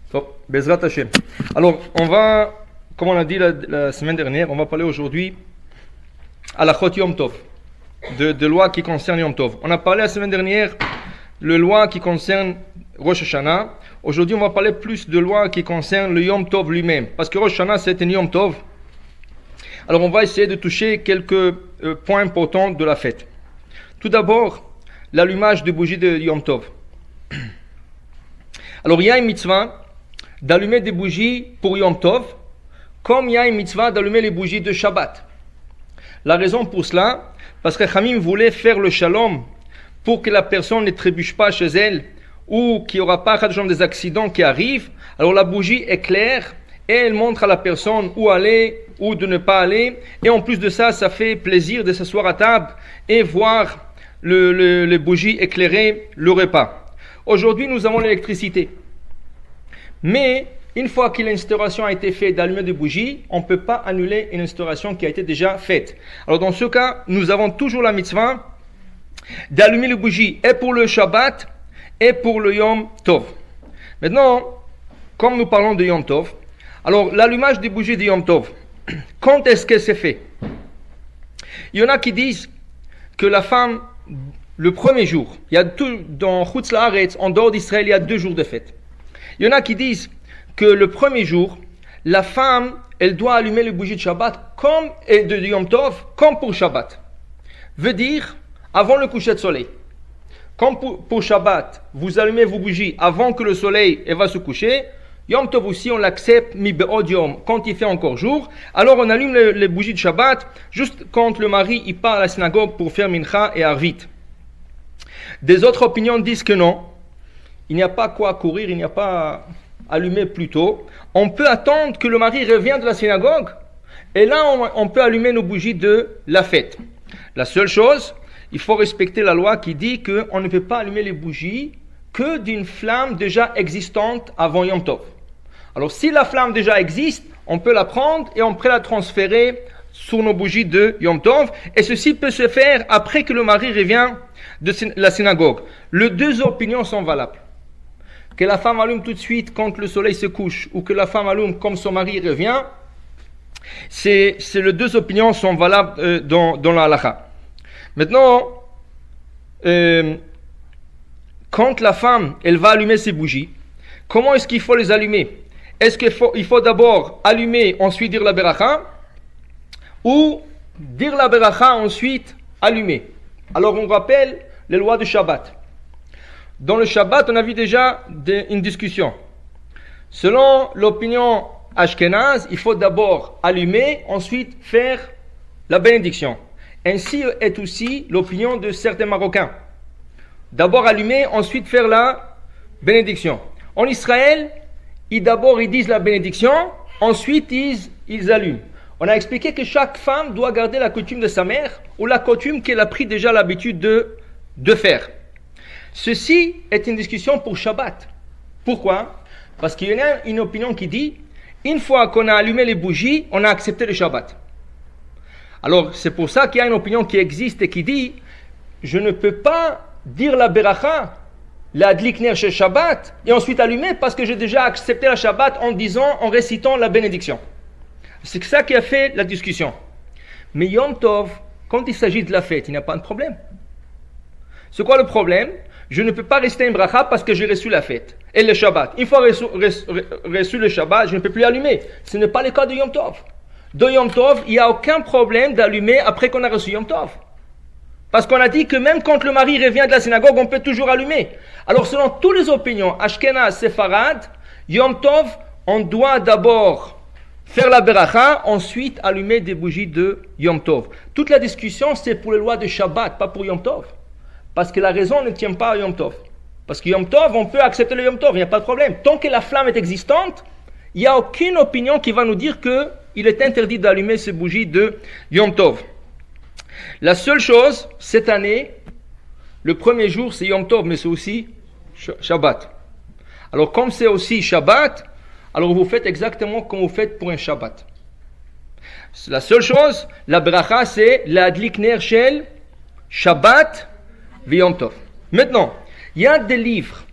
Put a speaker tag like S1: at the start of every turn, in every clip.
S1: Top, Bezrat Hashem. Alors, on va, comme on a dit la semaine dernière, on va parler aujourd'hui à la Chot Yom Tov, de lois qui concernent Yom Tov. On a parlé la semaine dernière de lois qui concernent Rosh Hashanah. Aujourd'hui, on va parler plus de lois qui concernent le Yom Tov lui-même, parce que Rosh Hashanah, c'est un Yom Tov. Alors, on va essayer de toucher quelques points importants de la fête. Tout d'abord, l'allumage de bougies de Yom Tov. Alors, il y a une mitzvah d'allumer des bougies pour Yom Tov, comme il y a une mitzvah d'allumer les bougies de Shabbat. La raison pour cela, parce que Khamim voulait faire le shalom pour que la personne ne trébuche pas chez elle ou qu'il n'y aura pas des accidents qui arrivent. Alors la bougie est claire et elle montre à la personne où aller ou de ne pas aller. Et en plus de ça, ça fait plaisir de s'asseoir à table et voir les bougies éclairer le repas. Aujourd'hui, nous avons l'électricité. Mais une fois que l'instauration a été faite d'allumer des bougies, on ne peut pas annuler une instauration qui a été déjà faite. Alors dans ce cas, nous avons toujours la mitzvah d'allumer les bougies et pour le Shabbat et pour le Yom Tov. Maintenant, comme nous parlons de Yom Tov, alors l'allumage des bougies de Yom Tov, quand est-ce que c'est fait? Il y en a qui disent que la femme, le premier jour, il y a tout, dans Chutz La'aretz, en dehors d'Israël, il y a 2 jours de fête. Il y en a qui disent que le premier jour, la femme, elle doit allumer les bougies de Shabbat et de Yom Tov comme pour Shabbat. Veut dire, avant le coucher de soleil. Comme pour Shabbat, vous allumez vos bougies avant que le soleil va se coucher. Yom Tov aussi, on l'accepte, mi be'od yom, quand il fait encore jour. Alors on allume les bougies de Shabbat juste quand le mari il part à la synagogue pour faire mincha et arvit. Des autres opinions disent que non. Il n'y a pas quoi courir, il n'y a pas à allumer plus tôt. On peut attendre que le mari revienne de la synagogue et là on peut allumer nos bougies de la fête. La seule chose, il faut respecter la loi qui dit qu'on ne peut pas allumer les bougies que d'une flamme déjà existante avant Yom Tov. Alors si la flamme déjà existe, on peut la prendre et on peut la transférer sur nos bougies de Yom Tov. Et ceci peut se faire après que le mari revient de la synagogue. Les 2 opinions sont valables. Que la femme allume tout de suite quand le soleil se couche ou que la femme allume comme son mari revient, les 2 opinions sont valables dans la halakha. Maintenant, quand la femme elle va allumer ses bougies, comment est-ce qu'il faut les allumer? Est-ce qu'il faut d'abord allumer, ensuite dire la beracha, ou dire la beracha, ensuite allumer? Alors on rappelle les lois du Shabbat. Dans le Shabbat, on a vu déjà une discussion. Selon l'opinion ashkénaze, il faut d'abord allumer, ensuite faire la bénédiction. Ainsi est aussi l'opinion de certains Marocains. D'abord allumer, ensuite faire la bénédiction. En Israël, d'abord ils disent la bénédiction, ensuite ils allument. On a expliqué que chaque femme doit garder la coutume de sa mère ou la coutume qu'elle a pris déjà l'habitude de faire. Ceci est une discussion pour Shabbat. Pourquoi? Parce qu'il y en a une opinion qui dit, une fois qu'on a allumé les bougies, on a accepté le Shabbat. Alors c'est pour ça qu'il y a une opinion qui existe et qui dit, je ne peux pas dire la beracha, la adlikner chez Shabbat, et ensuite allumer parce que j'ai déjà accepté la Shabbat en récitant la bénédiction. C'est ça qui a fait la discussion. Mais Yom Tov, quand il s'agit de la fête, il n'y a pas de problème. C'est quoi le problème? Je ne peux pas rester un bracha parce que j'ai reçu la fête. Et le Shabbat. Une fois reçu le Shabbat, je ne peux plus allumer. Ce n'est pas le cas de Yom Tov. De Yom Tov, il n'y a aucun problème d'allumer après qu'on a reçu Yom Tov. Parce qu'on a dit que même quand le mari revient de la synagogue, on peut toujours allumer. Alors selon toutes les opinions, Ashkenaz, Sepharad, Yom Tov, on doit d'abord faire la beracha, ensuite allumer des bougies de Yom Tov. Toute la discussion, c'est pour les lois de Shabbat, pas pour Yom Tov. Parce que la raison ne tient pas à Yom Tov. Parce que Yom Tov, on peut accepter le Yom Tov, il n'y a pas de problème. Tant que la flamme est existante, il n'y a aucune opinion qui va nous dire qu'il est interdit d'allumer ces bougies de Yom Tov. La seule chose, cette année, le premier jour, c'est Yom Tov, mais c'est aussi Shabbat. Alors, comme c'est aussi Shabbat, alors vous faites exactement comme vous faites pour un Shabbat. La seule chose, la bracha, c'est la adlikner shel Shabbat Yom Tov. Maintenant, il y a des livres,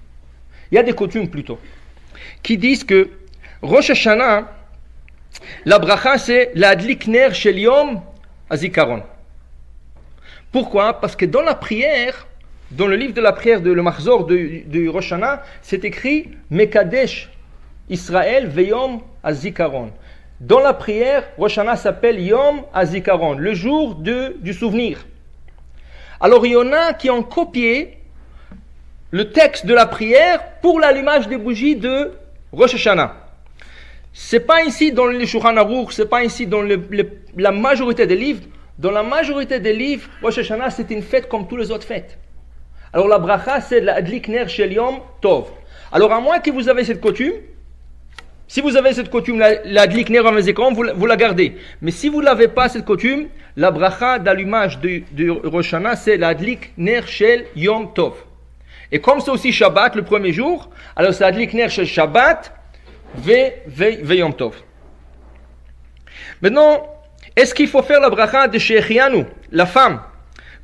S1: il y a des coutumes plutôt, qui disent que Rosh Hashanah, la bracha, c'est l'adlik ner shel yom hazikaron. Pourquoi? Parce que dans la prière, dans le livre de la prière, le Mahzor de Rosh Hashanah, c'est écrit Mekadesh Israël veyom hazikaron. Dans la prière, Rosh Hashanah s'appelle Yom hazikaron, le jour du souvenir. Alors il y en a qui ont copié le texte de la prière pour l'allumage des bougies de Rosh Hashanah. C'est pas ici dans le Shulchan Aruch, c'est pas ici dans la majorité des livres. Dans la majorité des livres, Rosh Hashanah c'est une fête comme toutes les autres fêtes. Alors la bracha c'est l'adlik ner shel yom tov. Alors à moins que vous avez cette coutume, si vous avez cette coutume, l'adlik ner hazikaron, vous la gardez. Mais si vous n'avez pas cette coutume, la bracha d'allumage de Rosh Hashanah c'est l'adlik ner shel yom tov. Et comme c'est aussi Shabbat le premier jour, alors c'est l'adlik ner shel Shabbat ve yom tov. Maintenant, est-ce qu'il faut faire la bracha de Shechianu, la femme,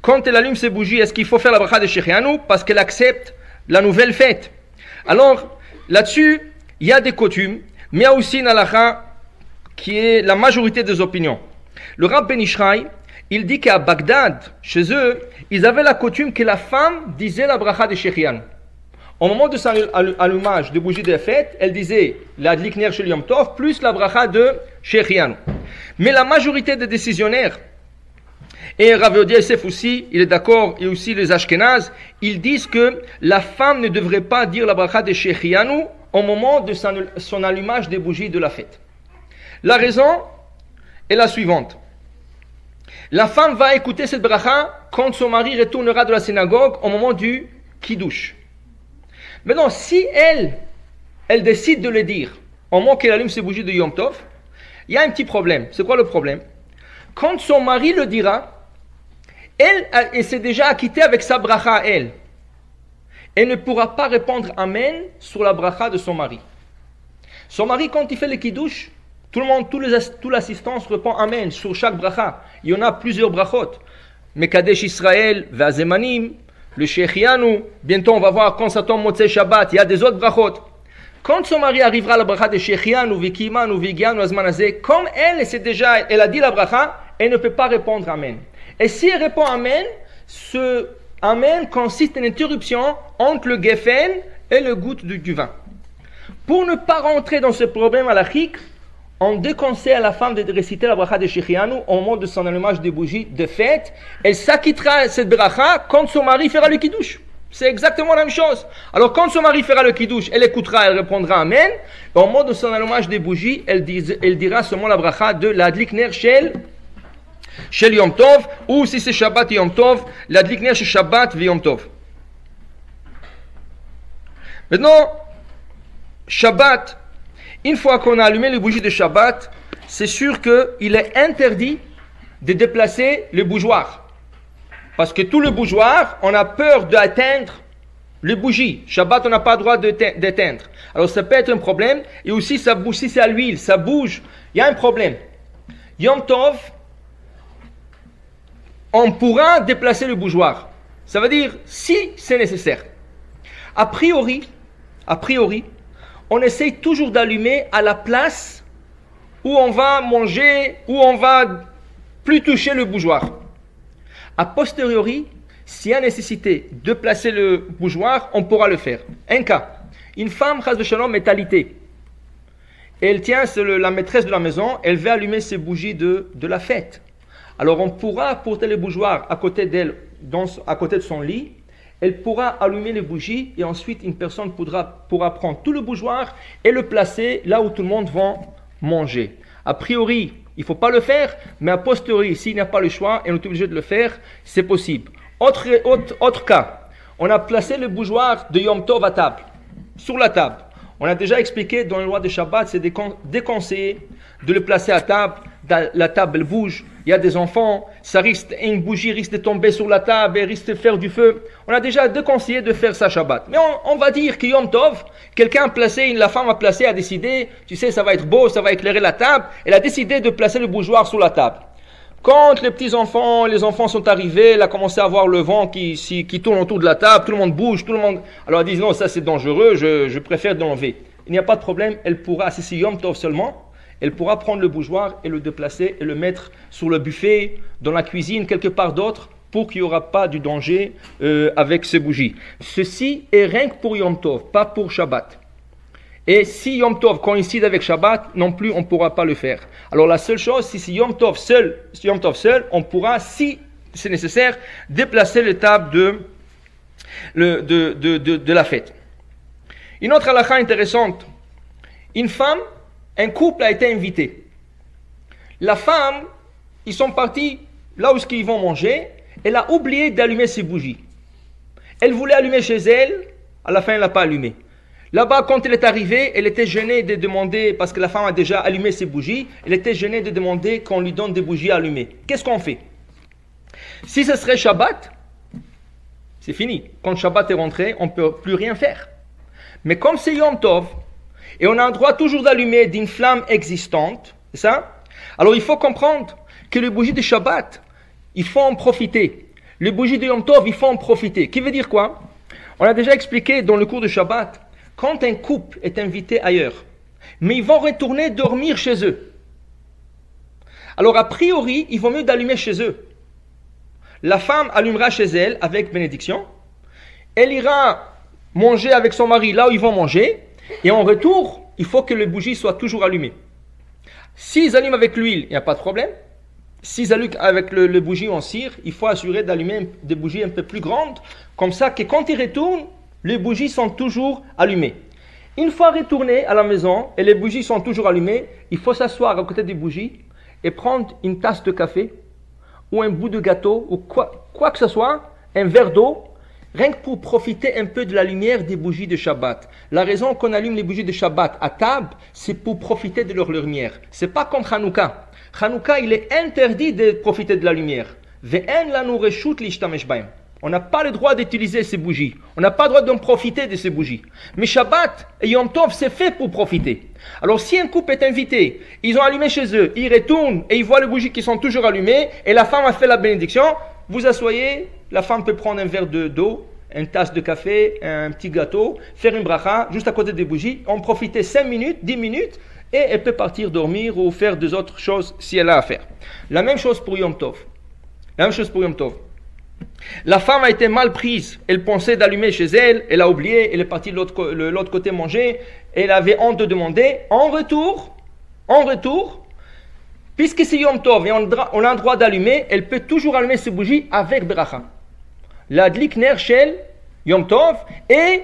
S1: quand elle allume ses bougies, est-ce qu'il faut faire la bracha de Shechianu parce qu'elle accepte la nouvelle fête? Alors, là-dessus, il y a des coutumes, mais il y a aussi une halakha qui est la majorité des opinions. Le Rav Ben Ishraï, il dit qu'à Bagdad, chez eux, ils avaient la coutume que la femme disait la bracha de Shechianu. Au moment de son allumage de bougie de fête, elle disait la adlik ner shel yom tov plus la bracha de Shechianu. Mais la majorité des décisionnaires, et Rav Yehuda Yosef aussi, il est d'accord, et aussi les Ashkenaz, ils disent que la femme ne devrait pas dire la bracha de Shechianu au moment de son allumage des bougies de la fête. La raison est la suivante. La femme va écouter cette bracha quand son mari retournera de la synagogue au moment du kiddush. Maintenant, si elle décide de le dire au moment qu'elle allume ses bougies de Yom Tov, il y a un petit problème. C'est quoi le problème? Quand son mari le dira, elle s'est déjà acquittée avec sa bracha à elle. Elle ne pourra pas répondre Amen sur la bracha de son mari. Son mari, quand il fait le kiddush, tout le monde, toute l'assistance répond Amen sur chaque bracha. Il y en a plusieurs brachot. Mekadesh Israël, Vazemanim, le Shechianu, bientôt on va voir quand ça tombe Motzei Shabbat, il y a des autres brachot. Quand son mari arrivera à la bracha de Shechianu, Vikimanu, Vigianu, Azmanazé, comme elle a dit la bracha, elle ne peut pas répondre Amen. Et si elle répond Amen, ce Amen consiste en interruption entre le geffen et le goutte du vin. Pour ne pas rentrer dans ce problème halachique, on déconseille à la femme de réciter la bracha de Shechianu au moment de son allumage des bougies de fête. Elle s'acquittera cette bracha quand son mari fera le kiddush. C'est exactement la même chose. Alors quand son mari fera le kiddush, elle écoutera, elle répondra Amen. Et au moment de son allumage des bougies, elle dira seulement la bracha de l'adlik ner shel Yom Tov, ou si c'est Shabbat Yom Tov, l'adlik ner shel Shabbat ve Yom Tov. Maintenant, Shabbat, une fois qu'on a allumé les bougies de Shabbat, c'est sûr qu'il est interdit de déplacer le bougeoir. Parce que tout le bougeoir, on a peur d'atteindre les bougies. Shabbat, on n'a pas le droit d'éteindre. Alors ça peut être un problème. Et aussi, ça bouge, si c'est à l'huile, ça bouge, il y a un problème. Yom Tov, on pourra déplacer le bougeoir. Ça veut dire, si c'est nécessaire. A priori, on essaye toujours d'allumer à la place où on va manger, où on va plus toucher le bougeoir. A posteriori, s'il y a nécessité de placer le bougeoir, on pourra le faire. Un cas, une femme, chas v'shalom, est alitée. Elle tient, c'est la maîtresse de la maison, elle veut allumer ses bougies de la fête. Alors on pourra porter le bougeoir à côté d'elle, à côté de son lit. Elle pourra allumer les bougies et ensuite une personne pourra prendre tout le bougeoir et le placer là où tout le monde va manger. A priori, il ne faut pas le faire, mais a posteriori, s'il n'y a pas le choix et on est obligé de le faire, c'est possible. Autre cas, on a placé le bougeoir de Yom Tov à table, sur la table. On a déjà expliqué dans la loi de Shabbat, c'est déconseillé de le placer à table. La table elle bouge, il y a des enfants, une bougie risque de tomber sur la table et risque de faire du feu. On a déjà déconseillé de faire ça Shabbat. Mais on va dire que Yom Tov, la femme a placé, a décidé, tu sais, ça va être beau, ça va éclairer la table. Elle a décidé de placer le bougeoir sur la table. Quand les enfants sont arrivés, elle a commencé à voir le vent qui tourne autour de la table, tout le monde bouge, alors elle dit non, ça c'est dangereux, je préfère l'enlever. il n'y a pas de problème, elle pourra, si c'est Yom Tov seulement, elle pourra prendre le bougeoir et le déplacer et le mettre sur le buffet, dans la cuisine, quelque part d'autre, pour qu'il n'y aura pas du danger avec ces bougies. Ceci est rien que pour Yom Tov, pas pour Shabbat. Et si Yom Tov coïncide avec Shabbat, non plus, on ne pourra pas le faire. Alors la seule chose, si c'est Yom Tov seul, on pourra, si c'est nécessaire, déplacer les tables de la fête. Une autre halakha intéressante. Une femme, un couple a été invité. La femme, ils sont partis là où ils vont manger. Elle a oublié d'allumer ses bougies. Elle voulait allumer chez elle, à la fin elle n'a pas allumé. Là-bas, quand elle est arrivée, elle était gênée de demander, parce que la femme a déjà allumé ses bougies, elle était gênée de demander qu'on lui donne des bougies allumées. Qu'est-ce qu'on fait? Si ce serait Shabbat, c'est fini. Quand Shabbat est rentré, on ne peut plus rien faire. Mais comme c'est Yom Tov, et on a le droit toujours d'allumer d'une flamme existante, c'est ça? Alors il faut comprendre que les bougies de Shabbat, il faut en profiter. Les bougies de Yom Tov, il faut en profiter. Qui veut dire quoi? On a déjà expliqué dans le cours de Shabbat, quand un couple est invité ailleurs, mais ils vont retourner dormir chez eux. Alors a priori, il vaut mieux d'allumer chez eux. La femme allumera chez elle avec bénédiction. Elle ira manger avec son mari là où ils vont manger. Et en retour, il faut que les bougies soient toujours allumées. S'ils allument avec l'huile, il n'y a pas de problème. S'ils allument avec le bougie en cire, il faut assurer d'allumer des bougies un peu plus grandes, comme ça que quand ils retournent, les bougies sont toujours allumées. Une fois retournés à la maison et les bougies sont toujours allumées, il faut s'asseoir à côté des bougies et prendre une tasse de café ou un bout de gâteau ou quoi que ce soit, un verre d'eau, rien que pour profiter un peu de la lumière des bougies de Shabbat. La raison qu'on allume les bougies de Shabbat à table, c'est pour profiter de leur lumière. C'est pas comme Hanouka. Hanouka, il est interdit de profiter de la lumière. On n'a pas le droit d'utiliser ces bougies. On n'a pas le droit d'en profiter de ces bougies. Mais Shabbat et Yom Tov, c'est fait pour profiter. Alors si un couple est invité, ils ont allumé chez eux, ils retournent et ils voient les bougies qui sont toujours allumées et la femme a fait la bénédiction, vous asseyez, la femme peut prendre un verre d'eau, une tasse de café, un petit gâteau, faire une bracha juste à côté des bougies, en profiter 5 minutes, 10 minutes et elle peut partir dormir ou faire des autres choses si elle a à faire. La même chose pour Yom Tov. La femme a été mal prise, elle pensait d'allumer chez elle, elle a oublié, elle est partie de l'autre côté manger, elle avait honte de demander. En retour, puisque c'est Yom Tov et on a le droit d'allumer, elle peut toujours allumer ses bougies avec bracha. La dlik ner shel Yom Tov, et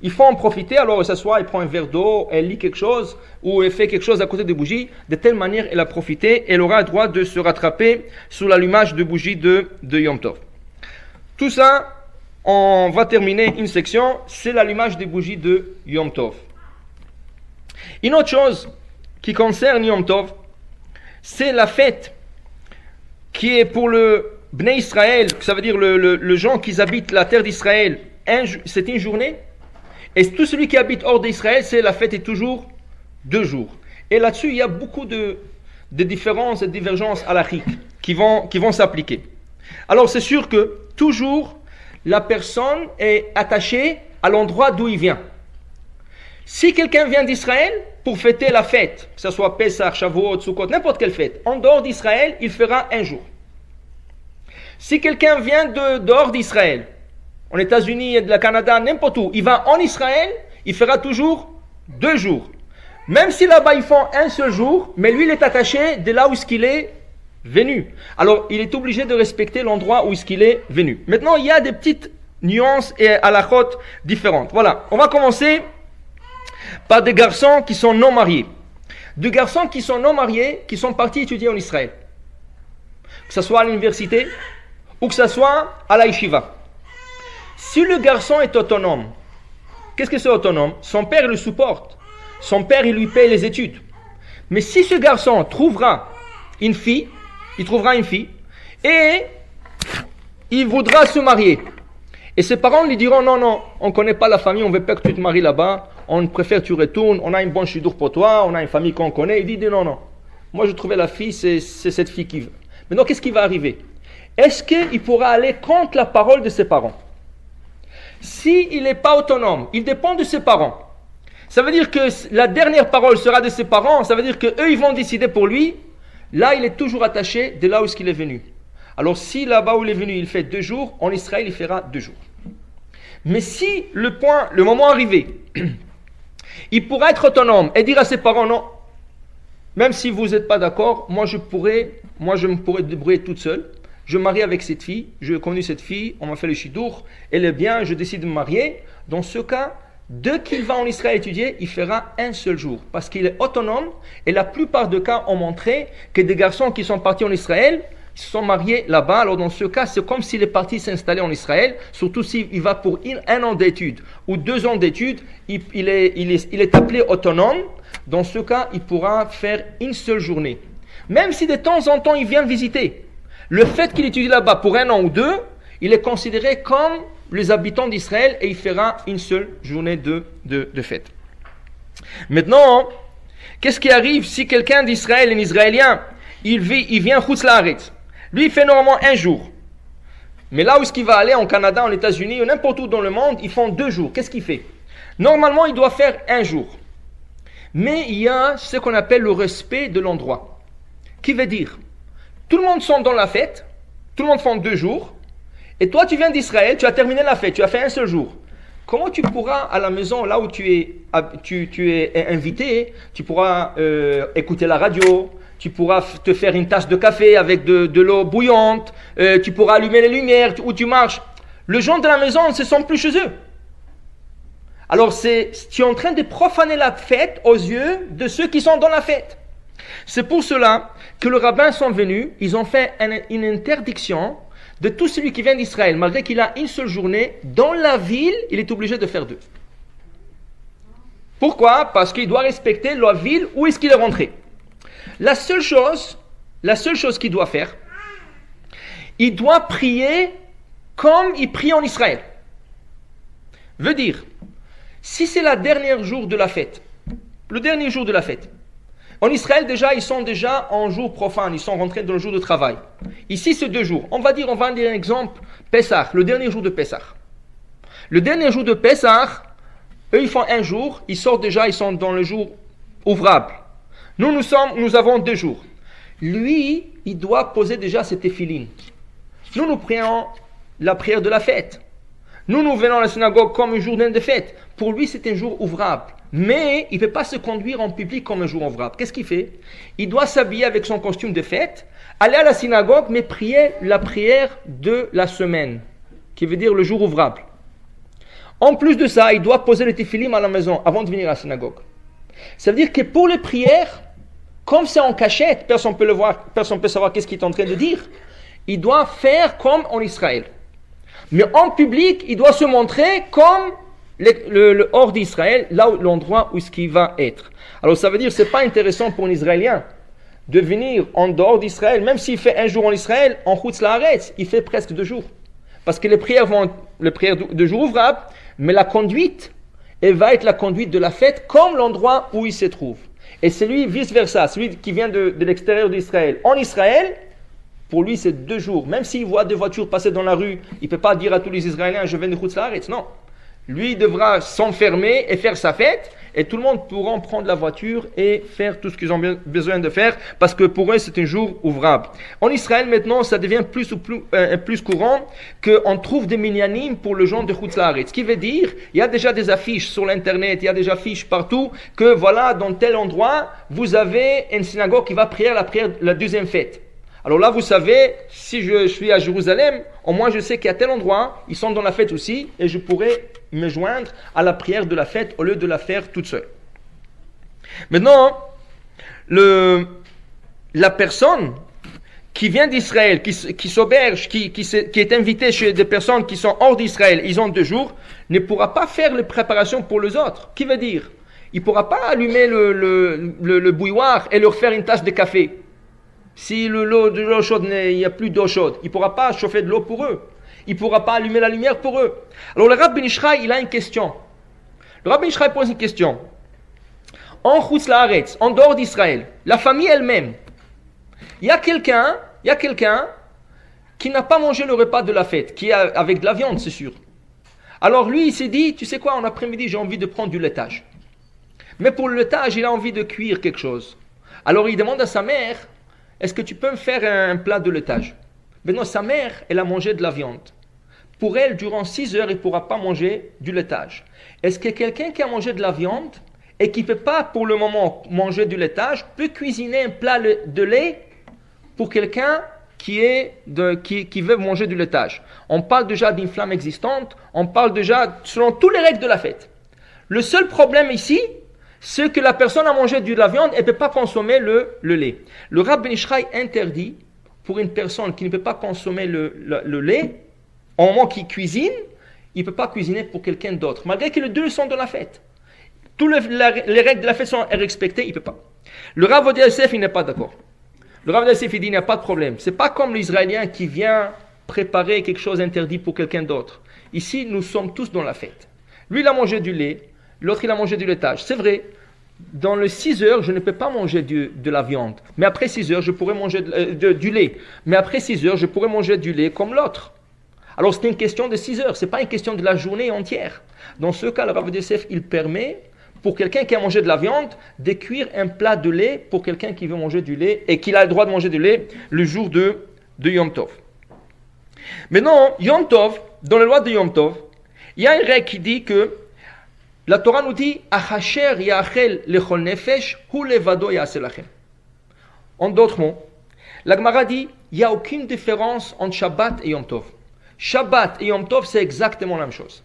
S1: il faut en profiter. Alors elle s'assoit, elle prend un verre d'eau, elle lit quelque chose ou elle fait quelque chose à côté des bougies. De telle manière, elle a profité, elle aura le droit de se rattraper sur l'allumage de bougies de Yom Tov. Tout ça, on va terminer une section, c'est l'allumage des bougies de Yom Tov. Une autre chose qui concerne Yom Tov, c'est la fête qui est pour le Bnei Israël, ça veut dire le gens qui habitent la terre d'Israël, c'est une journée. Et tout celui qui habite hors d'Israël, c'est la fête est toujours 2 jours. Et là-dessus, il y a beaucoup de différences et de divergences halachiques qui vont s'appliquer. Alors c'est sûr que toujours la personne est attachée à l'endroit d'où il vient. Si quelqu'un vient d'Israël pour fêter la fête, que ce soit Pesach, Shavuot, Sukkot, n'importe quelle fête, en dehors d'Israël, il fera 1 jour. Si quelqu'un vient dehors d'Israël, en États-Unis, de la Canada, n'importe où, il va en Israël, il fera toujours 2 jours. Même si là-bas ils font 1 seul jour, mais lui il est attaché de là où il est venu. Alors il est obligé de respecter l'endroit où il est venu. Maintenant il y a des petites nuances et halachot différentes. Voilà, on va commencer par des garçons qui sont non mariés. Des garçons qui sont non mariés, qui sont partis étudier en Israël. Que ce soit à l'université ou que ce soit à la yeshiva. Si le garçon est autonome, qu'est-ce que c'est autonome? Son père le supporte. Son père, il lui paye les études. Mais si ce garçon trouvera une fille, et il voudra se marier. Et ses parents lui diront, non, on ne connaît pas la famille, on ne veut pas que tu te maries là-bas, on préfère que tu retournes, on a une bonne chidour pour toi, on a une famille qu'on connaît. Il dit, non, moi je trouvais la fille, c'est cette fille qui veut. Maintenant, qu'est-ce qui va arriver? Est-ce qu'il pourra aller contre la parole de ses parents? S'il n'est pas autonome, il dépend de ses parents. Ça veut dire que la dernière parole sera de ses parents, ça veut dire qu'eux ils vont décider pour lui. Là il est toujours attaché de là où il est venu. Alors si là-bas où il est venu il fait 2 jours, en Israël il fera 2 jours. Mais si le moment arrivé, il pourra être autonome et dire à ses parents non, même si vous n'êtes pas d'accord, moi je me pourrais débrouiller toute seule. Je me marie avec cette fille, je connais cette fille, on m'a fait le chidour, elle est bien, je décide de me marier. Dans ce cas, dès qu'il va en Israël étudier, il fera un seul jour, parce qu'il est autonome, et la plupart des cas ont montré que des garçons qui sont partis en Israël, se sont mariés là-bas. Alors dans ce cas, c'est comme s'il est parti s'installer en Israël, surtout s'il va pour 1 an d'études ou 2 ans d'études, il est appelé autonome. Dans ce cas, il pourra faire une seule journée. Même si de temps en temps il vient visiter, le fait qu'il étudie là-bas pour 1 an ou 2, il est considéré comme les habitants d'Israël et il fera une seule journée de fête. Maintenant, qu'est-ce qui arrive si quelqu'un d'Israël, un Israélien, il vient Chutz Laaretz? Lui, il fait normalement 1 jour. Mais là où est-ce qu'il va aller, en Canada, en États-Unis, ou n'importe où dans le monde, ils font 2 jours. Qu'est-ce qu'il fait? Normalement, il doit faire 1 jour. Mais il y a ce qu'on appelle le respect de l'endroit. Qui veut dire, tout le monde sont dans la fête, tout le monde fait 2 jours, et toi tu viens d'Israël, tu as terminé la fête, tu as fait 1 seul jour. Comment tu pourras à la maison, là où tu es invité, tu pourras écouter la radio, tu pourras te faire une tasse de café avec de l'eau bouillante, tu pourras allumer les lumières où tu marches. Les gens de la maison ne se sentent plus chez eux. Alors tu es en train de profaner la fête aux yeux de ceux qui sont dans la fête. C'est pour cela que les rabbins sont venus, ils ont fait une interdiction de tout celui qui vient d'Israël, malgré qu'il a une seule journée, dans la ville, il est obligé de faire 2. Pourquoi? Parce qu'il doit respecter la ville où est-ce qu'il est rentré. La seule chose qu'il doit faire, il doit prier comme il prie en Israël. Veut dire, si c'est le dernier jour de la fête, en Israël déjà, ils sont déjà en jour profane, ils sont rentrés dans le jour de travail. Ici, c'est 2 jours. On va dire un exemple, Pessah, le dernier jour de Pessah. Le dernier jour de Pessah, eux, ils font 1 jour, ils sortent déjà, ils sont dans le jour ouvrable. Nous avons 2 jours. Lui, il doit poser déjà ses téphilines. Nous prions la prière de la fête. Nous venons à la synagogue comme une journée de fête. Pour lui, c'est un jour ouvrable. Mais il ne peut pas se conduire en public comme un jour ouvrable. Qu'est-ce qu'il fait? Il doit s'habiller avec son costume de fête, aller à la synagogue, mais prier la prière de la semaine, qui veut dire le jour ouvrable. En plus de ça, il doit poser le téphilim à la maison avant de venir à la synagogue. Ça veut dire que pour les prières, comme c'est en cachette, personne ne peut le voir, personne ne peut savoir qu'est-ce qu'il est en train de dire, il doit faire comme en Israël. Mais en public, il doit se montrer comme le hors d'Israël, l'endroit où ce qui va être. Alors ça veut dire que ce n'est pas intéressant pour un Israélien de venir en dehors d'Israël, même s'il fait 1 jour en Israël, en Chutz Laaretz, il fait presque 2 jours. Parce que les prières de jour ouvrable, mais la conduite, elle va être la conduite de la fête comme l'endroit où il se trouve. Et celui vice-versa, celui qui vient de l'extérieur d'Israël, en Israël, pour lui c'est 2 jours. Même s'il voit 2 voitures passer dans la rue, il ne peut pas dire à tous les Israéliens, je viens de Chutz Laaretz, non. Lui devra s'enfermer et faire sa fête, et tout le monde pourra prendre la voiture et faire tout ce qu'ils ont besoin de faire, parce que pour eux c'est un jour ouvrable. En Israël maintenant, ça devient plus courant qu'on trouve des minyanim pour le gens de Chutz Laaretz. Ce qui veut dire, il y a déjà des affiches sur l'internet, il y a déjà des affiches partout, que voilà, dans tel endroit, vous avez une synagogue qui va prier la 2e fête. Alors là, vous savez, si je suis à Jérusalem, au moins je sais qu'à tel endroit, ils sont dans la fête aussi, et je pourrais me joindre à la prière de la fête au lieu de la faire toute seule. Maintenant, la personne qui vient d'Israël, qui s'auberge, qui est invitée chez des personnes qui sont hors d'Israël, ils ont 2 jours, ne pourra pas faire les préparations pour les autres. Qui veut dire, il ne pourra pas allumer le bouilloire et leur faire une tasse de café. Si l'eau chaude, il n'y a plus d'eau chaude, il ne pourra pas chauffer de l'eau pour eux. Il ne pourra pas allumer la lumière pour eux. Alors le Rabbi Ben Ishraï, il a une question. Le Rabbi Ben Ishraï pose une question. En Chutz Laaretz, en dehors d'Israël, la famille elle-même, il y a quelqu'un qui n'a pas mangé le repas de la fête, qui est avec de la viande, c'est sûr. Alors lui, il s'est dit, tu sais quoi, en après-midi, j'ai envie de prendre du laitage. Mais pour le laitage, il a envie de cuire quelque chose. Alors il demande à sa mère, est-ce que tu peux me faire un plat de laitage? Maintenant, sa mère, elle a mangé de la viande. Pour elle, durant 6 heures, il ne pourra pas manger du laitage. Est-ce que quelqu'un qui a mangé de la viande et qui ne peut pas pour le moment manger du laitage peut cuisiner un plat de lait pour quelqu'un qui veut manger du laitage? On parle déjà d'une flamme existante, on parle déjà selon toutes les règles de la fête. Le seul problème ici, c'est que la personne a mangé de la viande et ne peut pas consommer le lait. Le Rav Ben Ishraï interdit pour une personne qui ne peut pas consommer le lait, au moment qu'il cuisine, il ne peut pas cuisiner pour quelqu'un d'autre, malgré que les deux sont dans la fête. Toutes les règles de la fête sont respectées, il ne peut pas. Le Rav Ovadia Yosef, il n'est pas d'accord. Le Rav Ovadia Yosef, il dit, il n'y a pas de problème. Ce n'est pas comme l'Israélien qui vient préparer quelque chose interdit pour quelqu'un d'autre. Ici, nous sommes tous dans la fête. Lui, il a mangé du lait, l'autre, il a mangé du laitage. C'est vrai, dans les 6 heures, je ne peux pas manger de la viande. Mais après 6 heures, je pourrais manger du lait. Mais après 6 heures, je pourrais manger du lait comme l'autre. Alors, c'est une question de 6 heures. Ce n'est pas une question de la journée entière. Dans ce cas, le Rav Ovadia Yosef, il permet, pour quelqu'un qui a mangé de la viande, de cuire un plat de lait pour quelqu'un qui veut manger du lait et qui a le droit de manger du lait le jour de Yom Tov. Maintenant, Yom Tov, dans la loi de Yom Tov, il y a une règle qui dit que la Torah nous dit Achacher yachel lechol nefesh hu levado yaseh lachem. En d'autres mots, la Gemara dit il n'y a aucune différence entre Shabbat et Yom Tov. Shabbat et Yom Tov, c'est exactement la même chose.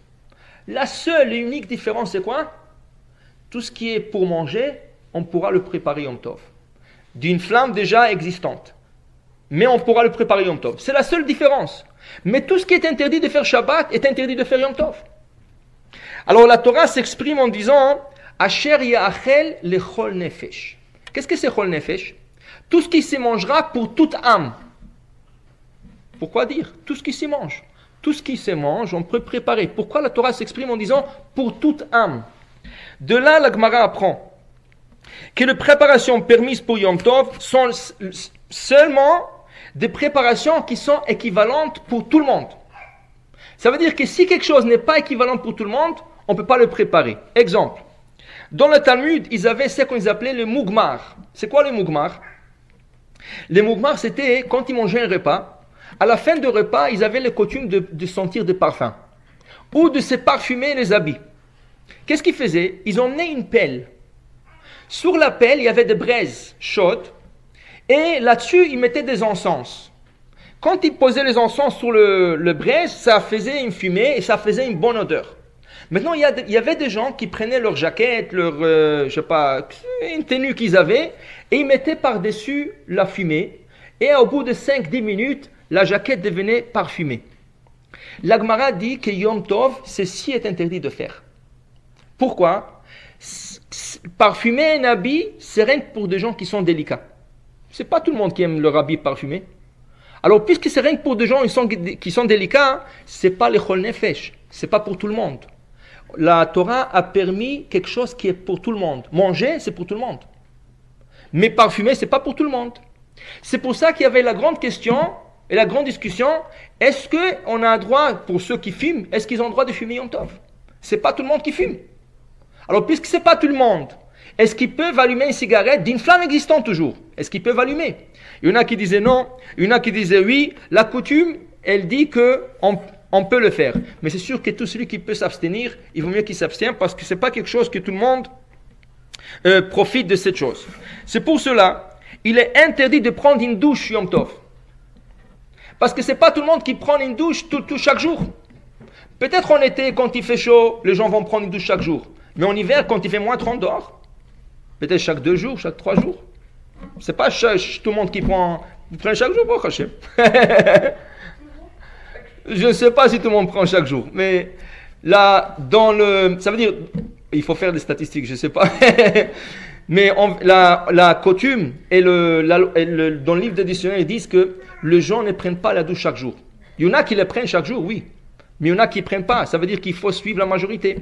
S1: La seule et unique différence, c'est quoi? Tout ce qui est pour manger, on pourra le préparer Yom Tov. D'une flamme déjà existante. Mais on pourra le préparer Yom Tov. C'est la seule différence. Mais tout ce qui est interdit de faire Shabbat est interdit de faire Yom Tov. Alors la Torah s'exprime en disant Asher ya'achel lechol nefesh. Qu'est-ce que c'est chol nefesh? Tout ce qui se mangera pour toute âme. Pourquoi dire? Tout ce qui se mange. Tout ce qui se mange, on peut préparer. Pourquoi la Torah s'exprime en disant pour toute âme? De là, la Gemara apprend que les préparations permises pour Yom Tov sont seulement des préparations qui sont équivalentes pour tout le monde. Ça veut dire que si quelque chose n'est pas équivalent pour tout le monde, on ne peut pas le préparer. Exemple, dans le Talmud, ils avaient ce qu'on appelait le mougmar. C'est quoi le mougmar? Le mougmar, c'était quand ils mangeaient un repas. À la fin du repas, ils avaient la coutume de sentir des parfums ou de se parfumer les habits. Qu'est-ce qu'ils faisaient? Ils emmenaient une pelle. Sur la pelle, il y avait des braises chaudes et là-dessus, ils mettaient des encens. Quand ils posaient les encens sur le braise, ça faisait une fumée et ça faisait une bonne odeur. Maintenant, il y avait des gens qui prenaient leur jaquette, je sais pas, une tenue qu'ils avaient et ils mettaient par-dessus la fumée et au bout de 5-10 minutes, la jaquette devenait parfumée. La Gemara dit que Yom Tov, ceci est interdit de faire. Pourquoi? Parfumer un habit, c'est rien que pour des gens qui sont délicats. C'est pas tout le monde qui aime leur habit parfumé. Alors, puisque c'est rien que pour des gens qui sont délicats, c'est pas le chol nefesh, c'est pas pour tout le monde. La Torah a permis quelque chose qui est pour tout le monde. Manger, c'est pour tout le monde. Mais parfumer, c'est pas pour tout le monde. C'est pour ça qu'il y avait la grande question et la grande discussion, est-ce qu'on a un droit, pour ceux qui fument, est-ce qu'ils ont le droit de fumer Yom Tov? C'est pas tout le monde qui fume. Alors, puisque c'est pas tout le monde, est-ce qu'ils peuvent allumer une cigarette d'une flamme existante toujours? Est-ce qu'ils peuvent allumer? Il y en a qui disaient non, il y en a qui disaient oui. La coutume, elle dit qu'on peut le faire. Mais c'est sûr que tout celui qui peut s'abstenir, il vaut mieux qu'il s'abstienne parce que ce n'est pas quelque chose que tout le monde profite de cette chose. C'est pour cela, il est interdit de prendre une douche Yom Tov. Parce que ce n'est pas tout le monde qui prend une douche chaque jour. Peut-être en été, quand il fait chaud, les gens vont prendre une douche chaque jour. Mais en hiver, quand il fait moins 30 dehors, peut-être chaque 2 jours, chaque 3 jours. C'est pas tout le monde qui prend. Vous prenez chaque jour, pas Hachem. Je ne sais pas si tout le monde prend chaque jour. Mais là, ça veut dire. Il faut faire des statistiques, je ne sais pas. Mais la coutume et dans le livre de dictionnaire, ils disent que les gens ne prennent pas la douche chaque jour. Il y en a qui le prennent chaque jour, oui. Mais il y en a qui ne prennent pas. Ça veut dire qu'il faut suivre la majorité.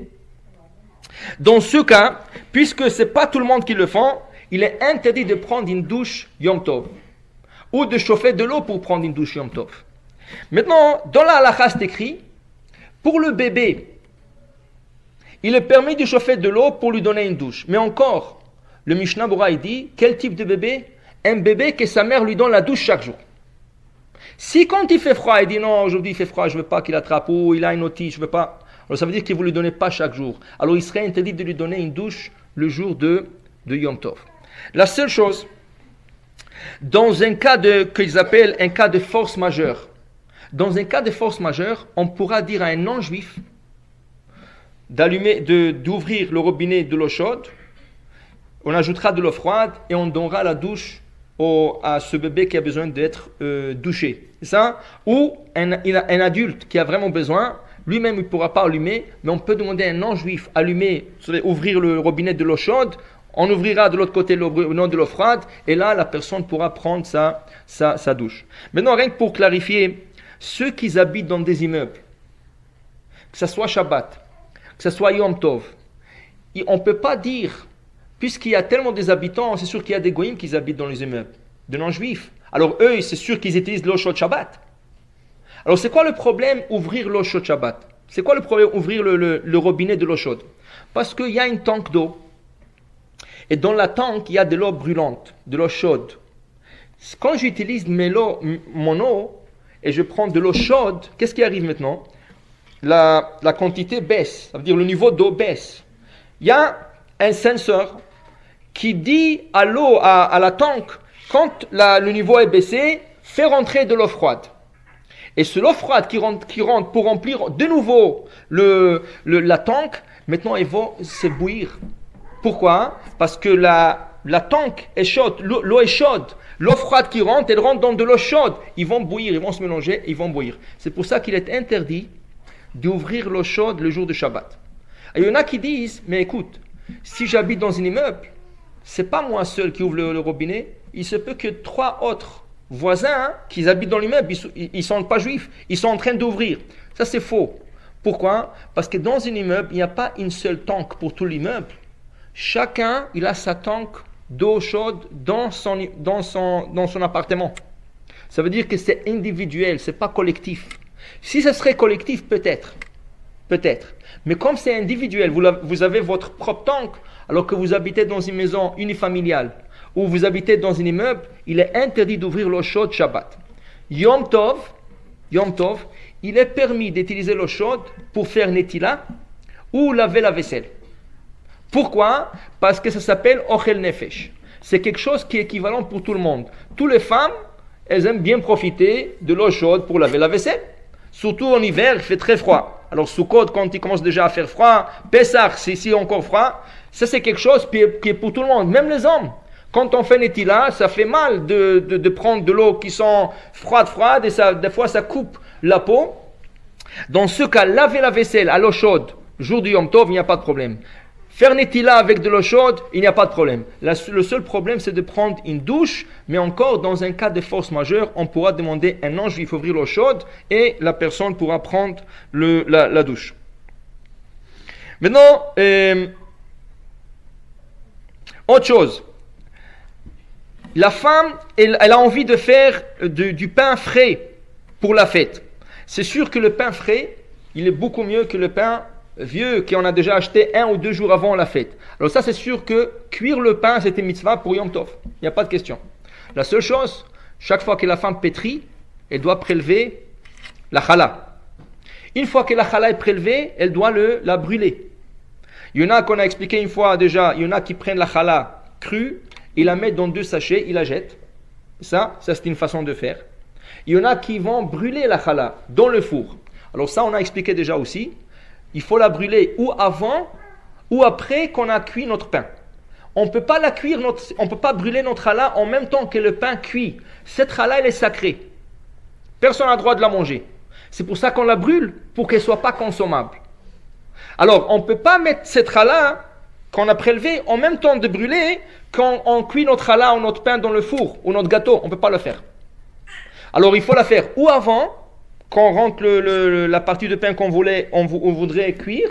S1: Dans ce cas, puisque ce n'est pas tout le monde qui le fait, il est interdit de prendre une douche Yom Tov ou de chauffer de l'eau pour prendre une douche Yom Tov. Maintenant, dans la halakha, c'est écrit, pour le bébé, il est permis de chauffer de l'eau pour lui donner une douche. Mais encore, le Mishnah Bora il dit, quel type de bébé? Un bébé que sa mère lui donne la douche chaque jour. Si quand il fait froid, il dit non, aujourd'hui il fait froid, je ne veux pas qu'il attrape, ou il a une otite, je ne veux pas. Alors ça veut dire que vous ne lui donnez pas chaque jour. Alors il serait interdit de lui donner une douche le jour de Yom Tov. La seule chose, dans un cas qu'ils appellent un cas de force majeure, dans un cas de force majeure, on pourra dire à un non-juif d'ouvrir le robinet de l'eau chaude, on ajoutera de l'eau froide et on donnera la douche à ce bébé qui a besoin d'être douché. C'est ça? Ou un adulte qui a vraiment besoin, lui-même il ne pourra pas allumer, mais on peut demander à un non-juif ouvrir le robinet de l'eau chaude, on ouvrira de l'autre côté le robinet de l'eau froide, et là la personne pourra prendre sa douche. Maintenant, rien que pour clarifier, ceux qui habitent dans des immeubles, que ce soit Shabbat, que ce soit Yom Tov, on ne peut pas dire, puisqu'il y a tellement des habitants, c'est sûr qu'il y a des goïms qui habitent dans les immeubles, de non-juifs. Alors eux, c'est sûr qu'ils utilisent l'eau chaude Shabbat. Alors c'est quoi le problème ouvrir l'eau chaude Shabbat? C'est quoi le problème ouvrir le robinet de l'eau chaude? Parce qu'il y a une tank d'eau. Et dans la tank, il y a de l'eau brûlante, de l'eau chaude. Quand j'utilise mon eau, et je prends de l'eau chaude, qu'est-ce qui arrive maintenant? La quantité baisse, ça veut dire le niveau d'eau baisse. Il y a un senseur qui dit à l'eau, à la tank, quand le niveau est baissé, fais rentrer de l'eau froide. Et ce l'eau froide qui rentre pour remplir de nouveau la tank, maintenant elle va se bouillir. Pourquoi? Parce que la tank est chaude, l'eau est chaude. L'eau froide qui rentre, elle rentre dans de l'eau chaude. Ils vont bouillir, ils vont se mélanger, ils vont bouillir. C'est pour ça qu'il est interdit d'ouvrir l'eau chaude le jour de Shabbat. Et il y en a qui disent, mais écoute, si j'habite dans un immeuble, c'est pas moi seul qui ouvre le robinet, il se peut que 3 autres voisins qui habitent dans l'immeuble, ils sont pas juifs, ils sont en train d'ouvrir. Ça c'est faux. Pourquoi? Parce que dans un immeuble, il n'y a pas une seule tank pour tout l'immeuble. Chacun, il a sa tank d'eau chaude dans son appartement. Ça veut dire que c'est individuel, c'est pas collectif. Si ce serait collectif, peut-être. Mais comme c'est individuel, vous avez votre propre tank, alors que vous habitez dans une maison unifamiliale, ou vous habitez dans un immeuble, il est interdit d'ouvrir l'eau chaude Shabbat. Yom Tov, il est permis d'utiliser l'eau chaude pour faire netila ou laver la vaisselle. Pourquoi? Parce que ça s'appelle Ochel Nefesh. C'est quelque chose qui est équivalent pour tout le monde. Toutes les femmes, elles aiment bien profiter de l'eau chaude pour laver la vaisselle. Surtout en hiver, il fait très froid. Alors Sukkot, quand il commence déjà à faire froid, Pessah, c'est ici encore froid, ça c'est quelque chose qui est pour tout le monde, même les hommes. Quand on fait netila, ça fait mal de prendre de l'eau qui sont froides, et des fois ça coupe la peau. Dans ce cas, laver la vaisselle à l'eau chaude, jour du Yom Tov, il n'y a pas de problème. Faire netila avec de l'eau chaude, il n'y a pas de problème. Le seul problème, c'est de prendre une douche, mais encore dans un cas de force majeure, on pourra demander à un non-juif d'ouvrir l'eau chaude et la personne pourra prendre la douche. Maintenant, autre chose. La femme, elle a envie de faire du pain frais pour la fête. C'est sûr que le pain frais, il est beaucoup mieux que le pain vieux qu'on a déjà acheté 1 ou 2 jours avant la fête. Alors ça, c'est sûr que cuire le pain, c'était mitzvah pour Yom Tov. Il n'y a pas de question. La seule chose, chaque fois que la femme pétrit, elle doit prélever la challah. Une fois que la challah est prélevée, elle doit la brûler. Il y en a qu'on a expliqué une fois déjà, il y en a qui prennent la challah crue, ils la mettent dans 2 sachets, ils la jettent. Ça c'est une façon de faire. Il y en a qui vont brûler la challah dans le four. Alors ça, on a expliqué déjà aussi. Il faut la brûler ou avant ou après qu'on a cuit notre pain. On ne peut pas on peut pas brûler notre challah en même temps que le pain cuit. Cette challah, elle est sacrée. Personne n'a le droit de la manger. C'est pour ça qu'on la brûle, pour qu'elle ne soit pas consommable. Alors, on ne peut pas mettre cette challah qu'on a prélevée en même temps de brûler quand on cuit notre challah ou notre pain dans le four ou notre gâteau. On ne peut pas le faire. Alors, il faut la faire ou avant, quand on rentre la partie de pain qu'on voudrait cuire,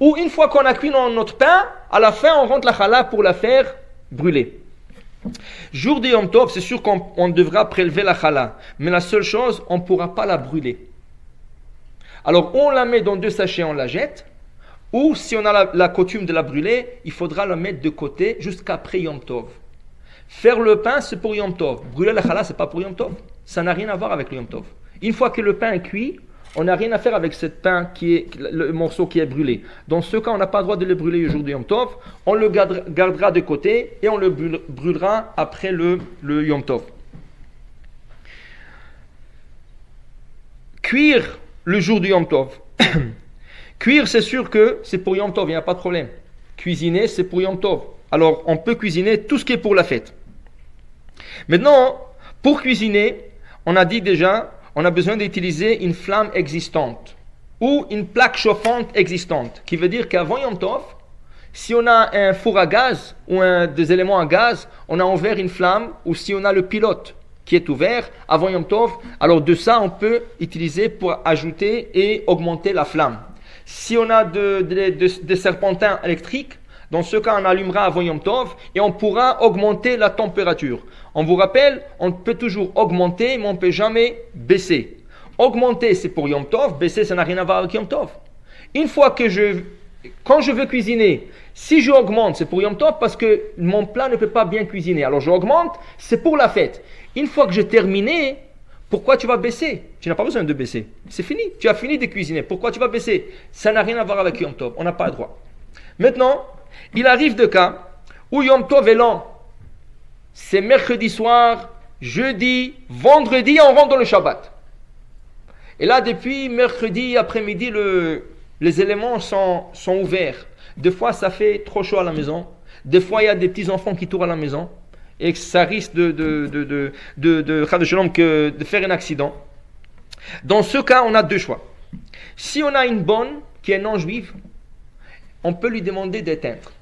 S1: ou une fois qu'on a cuit notre pain, à la fin on rentre la challah pour la faire brûler. Jour de Yom Tov, c'est sûr qu'on devra prélever la challah, mais la seule chose, on ne pourra pas la brûler. Alors on la met dans 2 sachets, on la jette, Ou si on a la coutume de la brûler, il faudra la mettre de côté jusqu'après Yom Tov. Faire le pain, c'est pour Yom Tov. Brûler la challah, c'est pas pour Yom Tov. Ça n'a rien à voir avec le Yom Tov. Une fois que le pain est cuit, on n'a rien à faire avec ce pain le morceau qui est brûlé. Dans ce cas, on n'a pas le droit de le brûler le jour du Yom Tov. On le gardera de côté et on le brûlera après le Yom Tov. Cuire le jour du Yom Tov. Cuire, c'est sûr que c'est pour Yom Tov, il n'y a pas de problème. Cuisiner, c'est pour Yom Tov. Alors, on peut cuisiner tout ce qui est pour la fête. Maintenant, pour cuisiner, on a dit déjà, on a besoin d'utiliser une flamme existante ou une plaque chauffante existante, qui veut dire qu'avant Yom Tov, si on a un four à gaz ou des éléments à gaz, on a ouvert une flamme, ou si on a le pilote qui est ouvert avant Yom Tov, alors de ça, on peut utiliser pour ajouter et augmenter la flamme. Si on a des serpentins électriques, dans ce cas, on allumera avant Yom Tov et on pourra augmenter la température. On vous rappelle, on peut toujours augmenter, mais on ne peut jamais baisser. Augmenter, c'est pour Yom Tov, baisser, ça n'a rien à voir avec Yom Tov. Une fois que quand je veux cuisiner, si je augmente, c'est pour Yom Tov parce que mon plat ne peut pas bien cuisiner. Alors j'augmente, c'est pour la fête. Une fois que j'ai terminé, pourquoi tu vas baisser? Tu n'as pas besoin de baisser. C'est fini. Tu as fini de cuisiner. Pourquoi tu vas baisser? Ça n'a rien à voir avec Yom Tov. On n'a pas le droit. Maintenant, il arrive de cas où Yom Tov est lent. C'est mercredi soir, jeudi, vendredi, on rentre dans le Shabbat. Et là, depuis mercredi après-midi, les éléments sont ouverts. Des fois, ça fait trop chaud à la maison. Des fois, il y a des petits-enfants qui tournent à la maison. Et que ça risque de faire un accident. Dans ce cas, on a deux choix. Si on a une bonne qui est non juive, on peut lui demander d'éteindre.